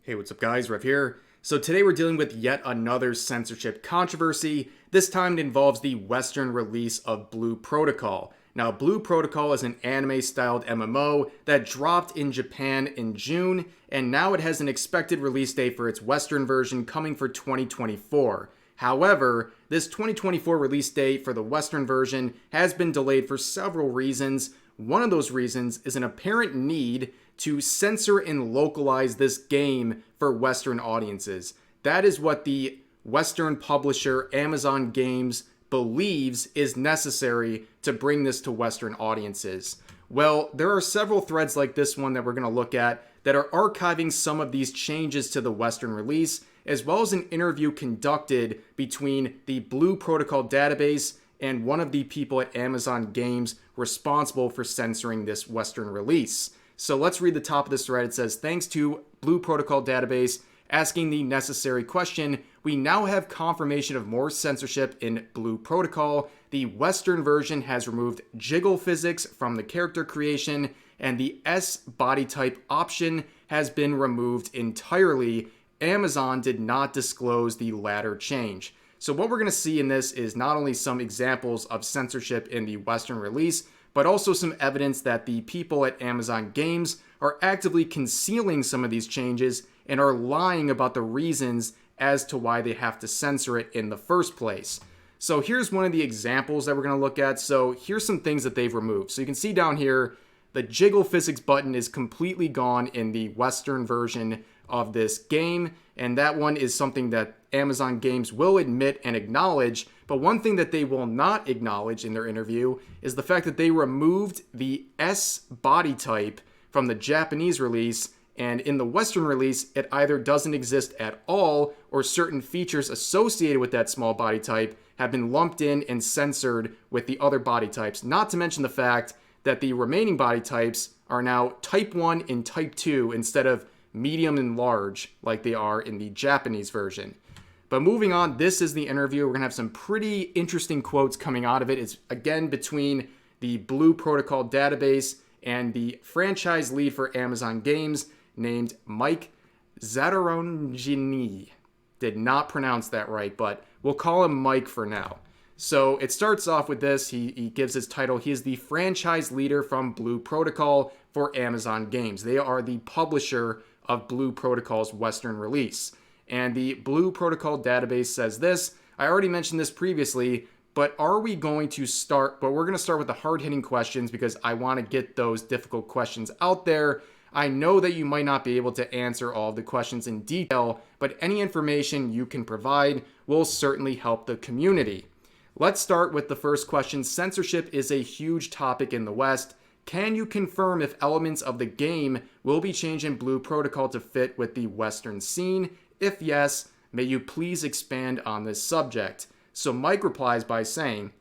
Hey, what's up guys, Rev here. So today we're dealing with yet another censorship controversy. This time it involves the Western release of Blue Protocol. Now, Blue Protocol is an anime-styled MMO that dropped in Japan in June, and now it has an expected release date for its Western version coming for 2024. However, this 2024 release date for the Western version has been delayed for several reasons. One of those reasons is an apparent need to censor and localize this game for Western audiences. That is what the Western publisher Amazon Games believes is necessary to bring this to Western audiences. Well, there are several threads like this one that we're going to look at that are archiving some of these changes to the Western release, as well as an interview conducted between the Blue Protocol database and one of the people at Amazon Games responsible for censoring this Western release. So let's read the top of this thread. It says, thanks to Blue Protocol database asking the necessary question, we now have confirmation of more censorship in Blue Protocol. The Western version has removed jiggle physics from the character creation, and the S body type option has been removed entirely. Amazon did not disclose the latter change. So what we're going to see in this is not only some examples of censorship in the Western release, but also some evidence that the people at Amazon Games are actively concealing some of these changes and are lying about the reasons as to why they have to censor it in the first place. So here's one of the examples that we're going to look at. So here's some things that they've removed. So you can see down here, the jiggle physics button is completely gone in the Western version of this game, and that one is something that Amazon Games will admit and acknowledge. But one thing that they will not acknowledge in their interview is the fact that they removed the S body type from the Japanese release, and in the Western release, it either doesn't exist at all, or certain features associated with that small body type have been lumped in and censored with the other body types. Not to mention the fact that the remaining body types are now type 1 and type 2 instead of medium and large like they are in the Japanese version. But moving on, this is the interview. We're going to have some pretty interesting quotes coming out of it. It's again between the Blue Protocol database and the franchise lead for Amazon Games named Mike Zattarongini. Did not pronounce that right, but we'll call him Mike for now. So it starts off with this. He gives his title. He is the franchise leader from Blue Protocol for Amazon Games. They are the publisher of Blue Protocol's Western release. And the Blue Protocol database says this. I already mentioned this previously, but we're going to start with the hard-hitting questions because I want to get those difficult questions out there. I know that you might not be able to answer all of the questions in detail, but any information you can provide will certainly help the community. Let's start with the first question. Censorship is a huge topic in the West. Can you confirm if elements of the game will be changed in Blue Protocol to fit with the Western scene? If yes, may you please expand on this subject? So Mike replies by saying,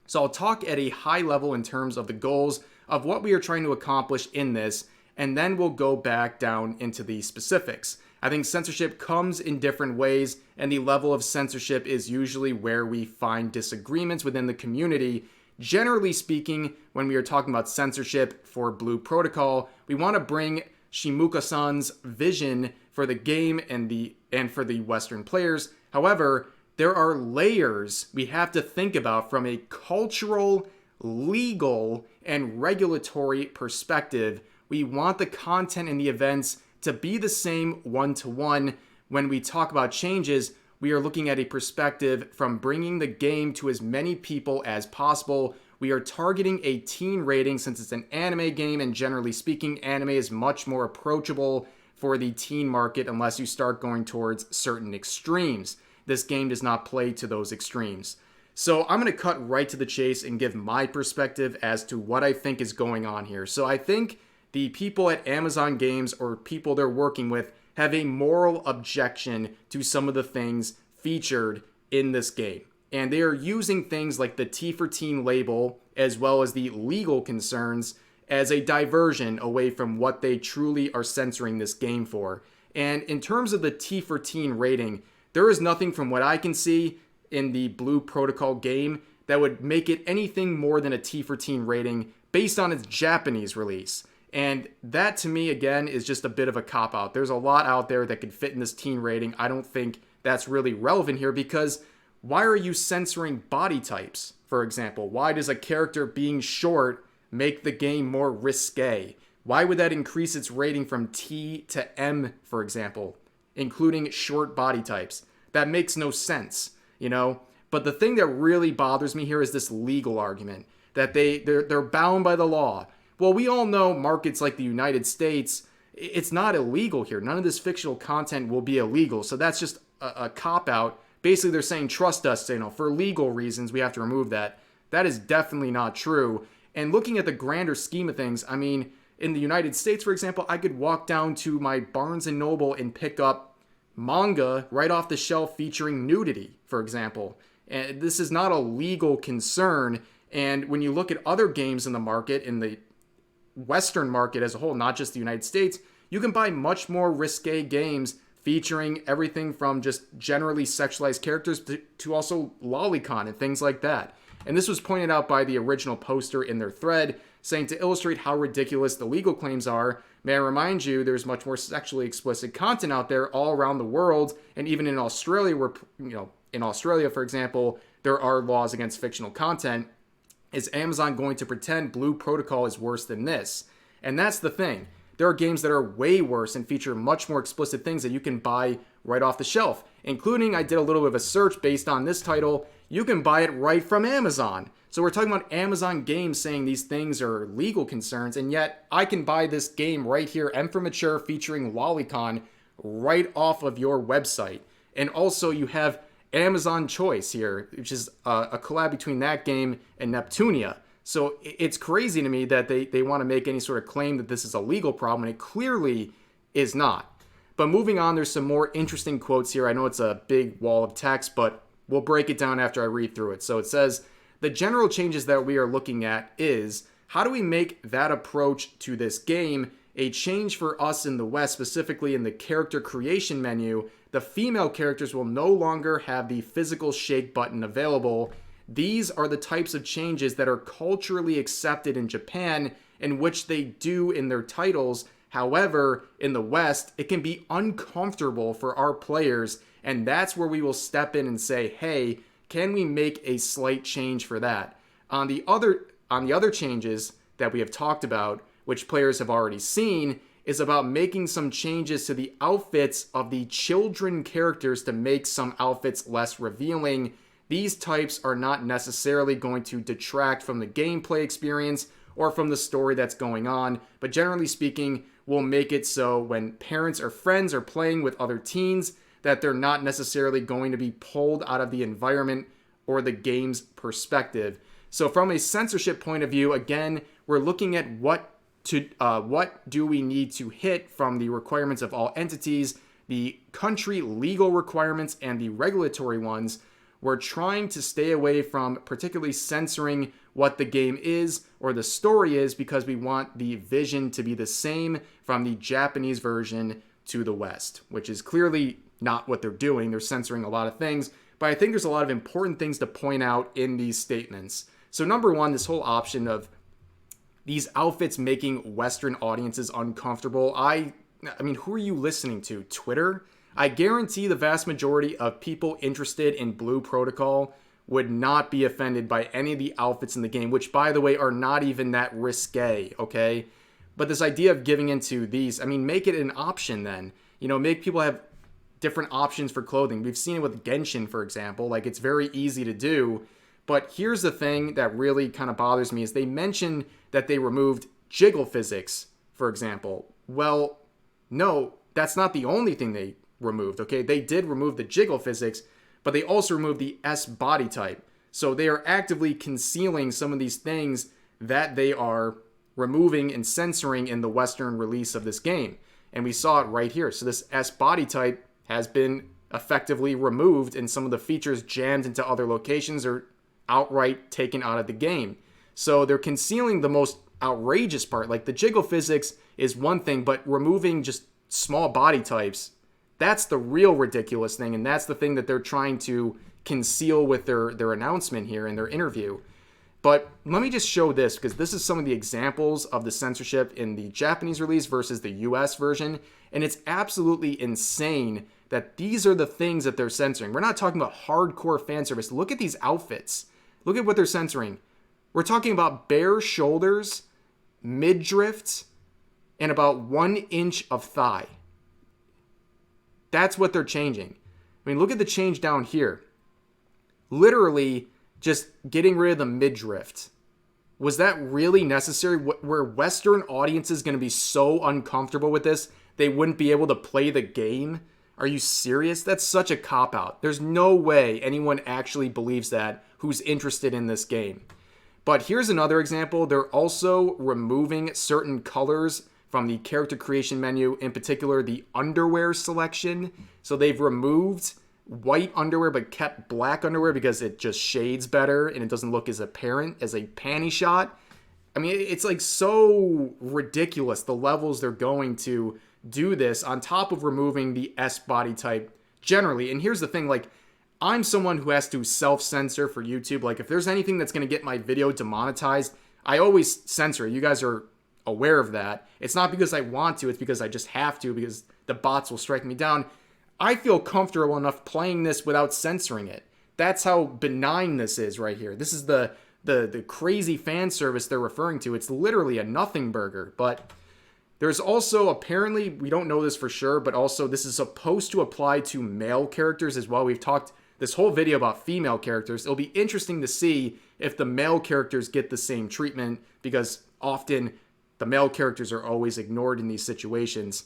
so I'll talk at a high level in terms of the goals of what we are trying to accomplish in this, and then we'll go back down into the specifics. I think censorship comes in different ways, and the level of censorship is usually where we find disagreements within the community. Generally speaking, when we are talking about censorship for Blue Protocol, we want to bring Shimuka-san's vision for the game and for the Western players. However, there are layers we have to think about from a cultural, legal, and regulatory perspective. We want the content and the events to be the same one-to-one. When we talk about changes, we are looking at a perspective from bringing the game to as many people as possible. We are targeting a teen rating since it's an anime game, and generally speaking, anime is much more approachable for the teen market unless you start going towards certain extremes. This game does not play to those extremes. So I'm going to cut right to the chase and give my perspective as to what I think is going on here. So I think the people at Amazon Games, or people they're working with, have a moral objection to some of the things featured in this game. And they are using things like the T for Teen label, as well as the legal concerns, as a diversion away from what they truly are censoring this game for. And in terms of the T for Teen rating, there is nothing from what I can see in the Blue Protocol game that would make it anything more than a T for Teen rating based on its Japanese release. And that to me, again, is just a bit of a cop-out. There's a lot out there that could fit in this teen rating. I don't think that's really relevant here because why are you censoring body types, for example? Why does a character being short make the game more risque? Why would that increase its rating from T to M, for example, including short body types? That makes no sense, you know? But the thing that really bothers me here is this legal argument that they're bound by the law. Well, we all know markets like the United States, it's not illegal here. None of this fictional content will be illegal. So that's just a cop-out. Basically, they're saying, trust us, for legal reasons, we have to remove that. That is definitely not true. And looking at the grander scheme of things, I mean, in the United States, for example, I could walk down to my Barnes & Noble and pick up manga right off the shelf featuring nudity, for example. And this is not a legal concern. And when you look at other games in the market, in the Western market as a whole, not just the United States, you can buy much more risque games featuring everything from just generally sexualized characters to also lolicon and things like that. And this was pointed out by the original poster in their thread, saying to illustrate how ridiculous the legal claims are, may I remind you there's much more sexually explicit content out there all around the world, and even in Australia, where, in Australia, for example, there are laws against fictional content. Is Amazon going to pretend Blue Protocol is worse than this? And that's the thing. There are games that are way worse and feature much more explicit things that you can buy right off the shelf, including, I did a little bit of a search based on this title, you can buy it right from Amazon. So we're talking about Amazon games saying these things are legal concerns, and yet I can buy this game right here, M for Mature, featuring lolicon, right off of your website. And also you have Amazon Choice here, which is a collab between that game and Neptunia. So it's crazy to me that they want to make any sort of claim that this is a legal problem, and it clearly is not. But moving on, there's some more interesting quotes here. I know it's a big wall of text, but we'll break it down after I read through it. So it says, the general changes that we are looking at is, how do we make that approach to this game a change for us in the West, specifically in the character creation menu? The female characters will no longer have the physical shake button available. These are the types of changes that are culturally accepted in Japan, in which they do in their titles. However, in the West, it can be uncomfortable for our players, and that's where we will step in and say, hey, can we make a slight change for that? On the other changes that we have talked about, which players have already seen, is about making some changes to the outfits of the children characters to make some outfits less revealing. These types are not necessarily going to detract from the gameplay experience or from the story that's going on, but generally speaking, will make it so when parents or friends are playing with other teens, that they're not necessarily going to be pulled out of the environment or the game's perspective. So from a censorship point of view, again, we're looking at what do we need to hit from the requirements of all entities, the country legal requirements, and the regulatory ones. We're trying to stay away from particularly censoring what the game is or the story is, because we want the vision to be the same from the Japanese version to the West, which is clearly not what they're doing. They're censoring a lot of things, but I think there's a lot of important things to point out in these statements. So number one, this whole option of these outfits making Western audiences uncomfortable. I mean, who are you listening to? Twitter? I guarantee the vast majority of people interested in Blue Protocol would not be offended by any of the outfits in the game, which, by the way, are not even that risque, okay? But this idea of giving into these, I mean, make it an option then. Make people have different options for clothing. We've seen it with Genshin, for example. Like, it's very easy to do. But here's the thing that really kind of bothers me is they mentioned that they removed jiggle physics, for example. Well, no, that's not the only thing they removed, okay? They did remove the jiggle physics, but they also removed the S body type. So they are actively concealing some of these things that they are removing and censoring in the Western release of this game. And we saw it right here. So this S body type has been effectively removed, and some of the features jammed into other locations or outright taken out of the game. So they're concealing the most outrageous part. Like, the jiggle physics is one thing, but removing just small body types, that's the real ridiculous thing, and that's the thing that they're trying to conceal with their announcement here in their interview. But let me just show this, because this is some of the examples of the censorship in the Japanese release versus the US version. And it's absolutely insane that these are the things that they're censoring. We're not talking about hardcore fan service. Look at these outfits. Look at what they're censoring. We're talking about bare shoulders, midriff, and about 1 inch of thigh. That's what they're changing. I mean, look at the change down here. Literally just getting rid of the midriff. Was that really necessary? Were Western audiences going to be so uncomfortable with this, they wouldn't be able to play the game? Are you serious? That's such a cop-out. There's no way anyone actually believes that who's interested in this game. But here's another example. They're also removing certain colors from the character creation menu, in particular the underwear selection. So they've removed white underwear but kept black underwear because it just shades better and it doesn't look as apparent as a panty shot. I mean, it's like so ridiculous the levels they're going to do this, on top of removing the S body type generally. And here's the thing, like, I'm someone who has to self-censor for YouTube. Like, if there's anything that's going to get my video demonetized, I always censor it. You guys are aware of that. It's not because I want to, it's because I just have to, because the bots will strike me down. I feel comfortable enough playing this without censoring it. That's how benign this is right here. This is the crazy fan service they're referring to. It's literally a nothing burger. But there's also, apparently, we don't know this for sure, but also this is supposed to apply to male characters as well. We've talked this whole video about female characters. It'll be interesting to see if the male characters get the same treatment, because often the male characters are always ignored in these situations.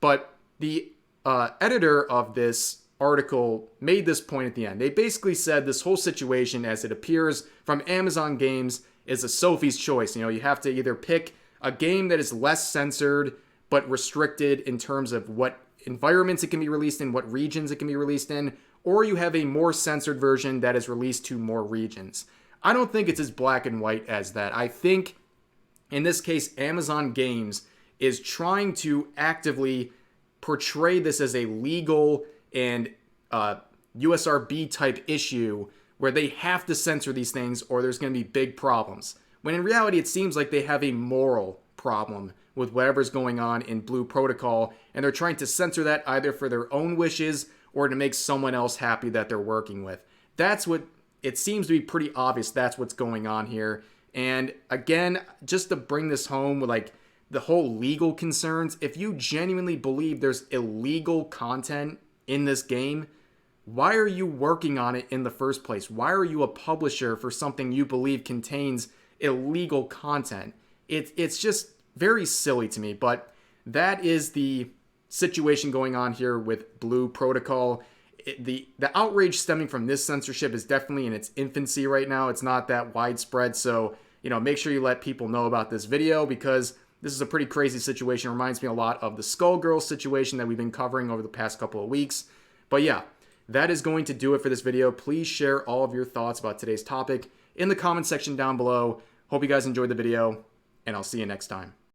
But the editor of this article made this point at the end. They basically said this whole situation, as it appears from Amazon Games, is a Sophie's choice. You know, you have to either pick a game that is less censored but restricted in terms of what environments it can be released in, what regions it can be released in, or you have a more censored version that is released to more regions. I don't think it's as black and white as that. I think, in this case, Amazon Games is trying to actively portray this as a legal and USRB type issue where they have to censor these things or there's going to be big problems. When in reality, it seems like they have a moral problem with whatever's going on in Blue Protocol, and they're trying to censor that either for their own wishes or to make someone else happy that they're working with. That's what it seems to be pretty obvious. That's what's going on here. And again, just to bring this home with like the whole legal concerns, if you genuinely believe there's illegal content in this game, why are you working on it in the first place? Why are you a publisher for something you believe contains illegal content? It's just very silly to me. But that is the situation going on here with Blue Protocol. The outrage stemming from this censorship is definitely in its infancy right now. It's not that widespread. So, you know, make sure you let people know about this video, because this is a pretty crazy situation. It reminds me a lot of the Skullgirls situation that we've been covering over the past couple of weeks. But yeah, that is going to do it for this video. Please share all of your thoughts about today's topic in the comment section down below. Hope you guys enjoyed the video, and I'll see you next time.